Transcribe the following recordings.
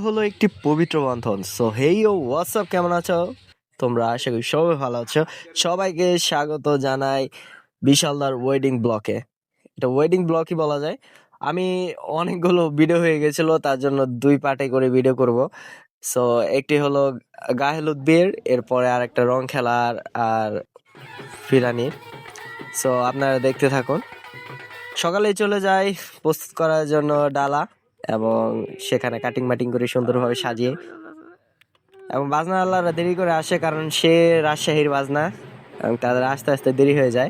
হলো একটি পবিত্র বন্ধন। সো হেই ও হোয়াটসঅ্যাপ, কেমন আছো তোমরা? আশা করি সবাই ভালো আছো। সবাইকে স্বাগত জানাই বিশালদার ওয়েডিং ব্লকে। এটা ওয়েডিং ব্লকই বলা যায়। আমি অনেকগুলো ভিডিও হয়ে গেছিল, তার জন্য দুই পার্টে করে ভিডিও করব। সো একটি হলো গায়ে হলুদ বিয়ের, এরপরে আর একটা রং খেলার আর ফিরানির। সো আপনারা দেখতে থাকুন। সকালে চলে যাই প্রস্তুত করার জন্য ডালা, এবং সেখানে কাটিং মাটিং করে সুন্দরভাবে সাজিয়ে, এবং বাজনা আল্লাহরা দেরি করে আসে কারণ সে রাজশাহীর বাজনা, এবং তাদের আস্তে আস্তে দেরি হয়ে যায়।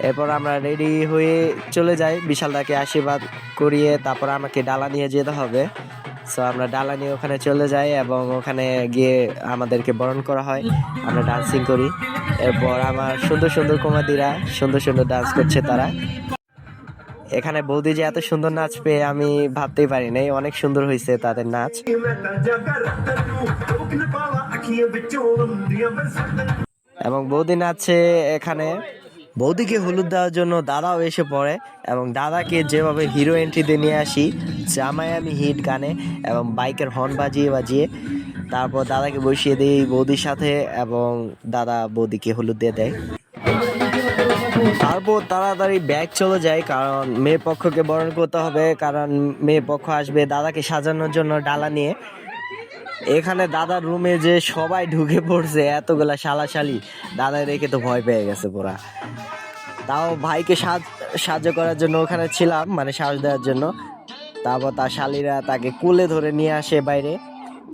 এরপর আমরা রেডি হয়ে চলে যাই বিশালদাকে আশীর্বাদ করিয়ে, তারপর আমাকে ডালা নিয়ে যেতে হবে। সো আমরা ডালা নিয়ে ওখানে চলে যাই এবং ওখানে গিয়ে আমাদেরকে বরণ করা হয়, আমরা ডান্সিং করি। এরপর আমার সুন্দর সুন্দর কুমারীরা সুন্দর সুন্দর ডান্স করছে তারা। এখানে বৌদি যে এত সুন্দর নাচ পেয়ে আমি ভাবতেই পারি নাই, অনেক সুন্দর হয়েছে তাদের নাচ। এবং বৌদি নাচছে এখানে। বৌদিকে হলুদ দেওয়ার জন্য দাদাও এসে পড়ে, এবং দাদাকে যেভাবে হিরো এন্ট্রি দিয়ে নিয়ে আসি জামাই আমি হিট গানে এবং বাইকের হর্ন বাজিয়ে বাজিয়ে, তারপর দাদাকে বসিয়ে দিই বৌদির সাথে, এবং দাদা বৌদিকে হলুদ দিয়ে দেয়। তারপর তাড়াতাড়ি ব্যাগ চলে যায়, কারণ মেয়ে পক্ষকে বরণ করতে হবে, কারণ মেয়ে পক্ষ আসবে দাদাকে সাজানোর জন্য ডালা নিয়ে। এখানে দাদার রুমে যে সবাই ঢুকে পড়ছে, এতগুলা শালাশালি, দাদা রেখে তো ভয় পেয়ে গেছে পুরা। তাও ভাইকে সাহায্য করার জন্য ওখানে ছিলাম, মানে সাহস দেওয়ার জন্য। তারপর তার শালিরা তাকে কুলে ধরে নিয়ে আসে বাইরে।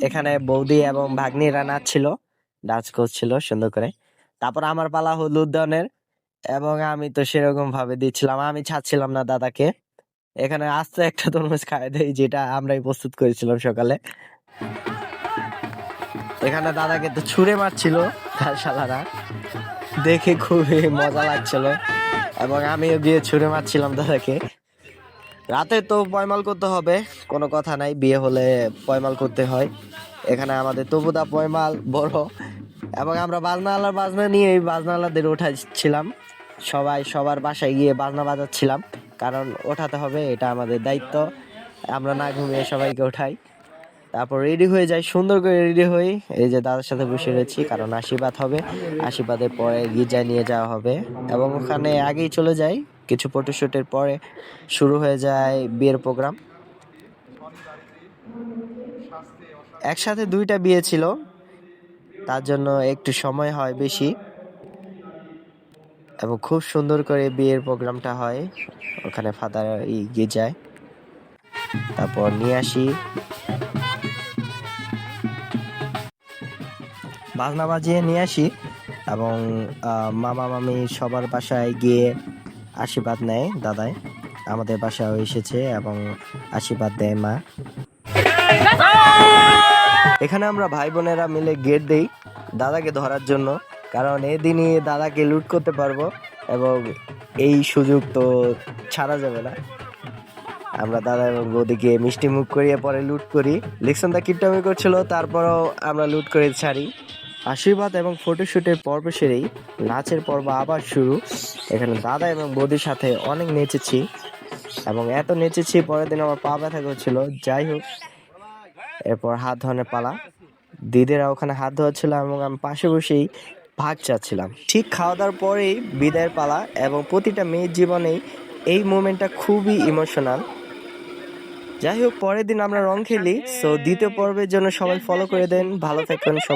এখানে বৌদি এবং ভাগ্নিরা নাচছিল, ডান্স করছিল সুন্দর করে। তারপর আমার পালা হলুদ দানের, এবং আমি তো সেরকম ভাবে দিচ্ছিলাম, আমি ছাড়ছিলাম না দাদাকে। এখানে আস্তে একটা তরমুজ খাই দেয়, যেটা আমরাই প্রস্তুত করেছিলাম সকালে। এখানে দাদাকে তো ছুঁড়ে মারছিল তার শালারা, দেখে খুবই মজা লাগছিল, এবং আমিও গিয়ে ছুঁড়ে মারছিলাম দাদাকে। রাতে তো পয়মাল করতে হবে, কোনো কথা নাই, বিয়ে হলে পয়মাল করতে হয়। এখানে আমাদের তবুদা পয়মাল বড়, এবং আমরা বাজনা নিয়ে বাজনাওয়ালাদের উঠাচ্ছিলাম। সবাই সবার বাসায় গিয়ে বাজনা বাজাচ্ছিলাম, কারণ ওঠাতে হবে, এটা আমাদের দায়িত্ব। আমরা না ঘুমিয়ে সবাইকে ওঠাই। তারপর রেডি হয়ে যাই, সুন্দর করে রেডি হই। এই যে দাদার সাথে বসে রয়েছি, কারণ আশীর্বাদ হবে। আশীর্বাদের পরে গির্জায় নিয়ে যাওয়া হবে, এবং ওখানে আগেই চলে যাই। কিছু ফটোশুটের পরে শুরু হয়ে যায় বিয়ের প্রোগ্রাম। একসাথে দুইটা বিয়ে ছিল, তার জন্য একটু সময় হয় বেশি, এবং খুব সুন্দর করে বিয়ের প্রোগ্রামটা হয়। ওখানে ফাদার গির্জায়, তারপর নিয়ে আসি বাজনা বাজিয়ে নিয়ে আসি, এবং মামা মামি সবার বাসায় গিয়ে আশীর্বাদ নেয় দাদাই। আমাদের বাসায় এসেছে এবং আশীর্বাদ দেয় মা। এখানে আমরা ভাই বোনেরা মিলে গেট দেই দাদাকে ধরার জন্য, কারণ এদিনই দাদাকে লুট করতে পারবো, এবং এই সুযোগ তো ছাড়া যাবে না। আমরা দাদা এবং বৌদিকে মিষ্টি মুখ করিয়ে পরে লুট করি। লিকসন দা কিপটামি করছিল, তারপরও আমরা লুট করে ছাড়ি। আশীর্বাদ এবং ফটোশুটের পর্ব সেরেই নাচের পর্ব আবার শুরু। এখানে দাদা এবং বৌদির সাথে অনেক নেচেছি, এবং এত নেচেছি পরের দিন আমার পা ব্যথা করছিল। যাই হোক, এরপর হাত ধোয়ানোর পালা। দিদিরা ওখানে হাত ধোয়াচ্ছিল, এবং আমি পাশে বসেই ভাগ চাচ্ছিলাম। ঠিক খাওয়া দাওয়ার পরেই বিদায়ের পালা, এবং প্রতিটা মেয়ের জীবনেই এই মোমেন্টটা খুবই ইমোশনাল। যাই হোক, পরের দিন আমরা রং খেলি। সো দ্বিতীয় পর্বের জন্য সবাই ফলো করে দেন, ভালো থাকুন সবাই।